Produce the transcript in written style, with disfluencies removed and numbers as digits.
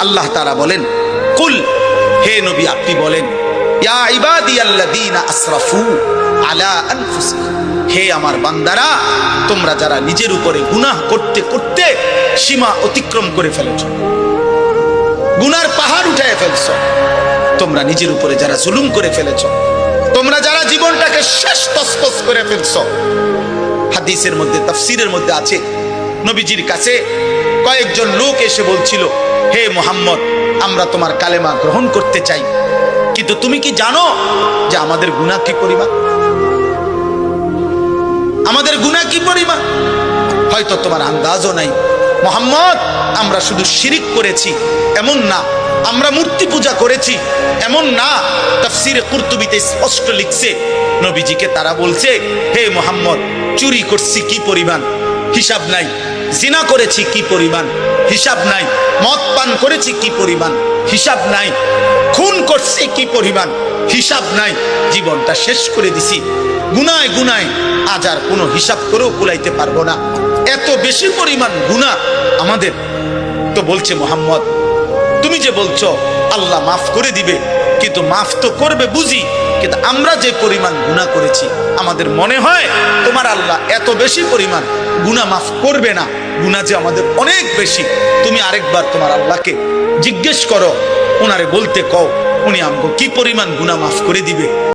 আল্লাহ তাআলা বলেন, কুল, হে নবী আপনি বলেন, ইয়া ইবাদিয়াল্লাযীনা আসরাফু আলা আনফুসিহিম, হে আমার বান্দারা, তোমরা যারা নিজের উপরে গুনাহ করতে করতে সীমা অতিক্রম করে ফেলেছো, গুনার পাহাড় উঠায় ফেলছো, তোমরা নিজের উপরে যারা জুলুম করে ফেলেছো, তোমরা যারা জীবনটাকে শেষ তসতস করে ফেলছো। হাদিসের মধ্যে, তাফসীরের মধ্যে আছে, নবীজির কাছে কয়েকজন লোক এসে বলছিল, হে মুহাম্মদ, আমরা তোমার কালেমা গ্রহণ করতে চাই, কিন্তু তুমি কি জানো যে আমাদের গুনাহ কি পরিমাণ? আমাদের গুনাহ কি পরিমাণ? হয়তো তোমার আন্দাজও নাই। মুহাম্মদ, আমরা শুধু শিরিক করেছি এমন না, আমরা মূর্তি পূজা করেছি এমন না। তাফসীরে কুরতুবীতে স্পষ্ট লিখছে, নবীজিকে তারা বলছে, হে মুহাম্মদ, চুরি করছি কি পরিমাণ, হিসাব নাই। জিনা করেছি কি পরিমাণ, হিসাব নাই। মদ পান করেছি কি পরিমাণ, হিসাব নাই। খুন করছি কি পরিমাণ, হিসাব নাই। জীবনটা শেষ করে দিছি গুনায় গুনায়, আজ আর কোনো হিসাব করেও কুলাইতে পারবো না, এত বেশি পরিমাণ গুনাহ আমাদের। তো বলছে, মুহাম্মদ, তুমি যে বলছো আল্লাহ মাফ করে দিবে, কিন্তু মাফ তো করবে বুঝি, কিন্তু আমরা যে পরিমাণ গুনাহ করেছি আমাদের মনে হয় তোমার আল্লাহ এত বেশি পরিমাণ গুনাহ মাফ করবে না। গুনাহ যে আমাদের অনেক বেশি। তুমি আরেকবার তোমার আল্লাহকে জিজ্ঞেস করো, ওনারে বলতে কও, উনি আমাকে কি পরিমাণ গুনাহ মাফ করে দিবে।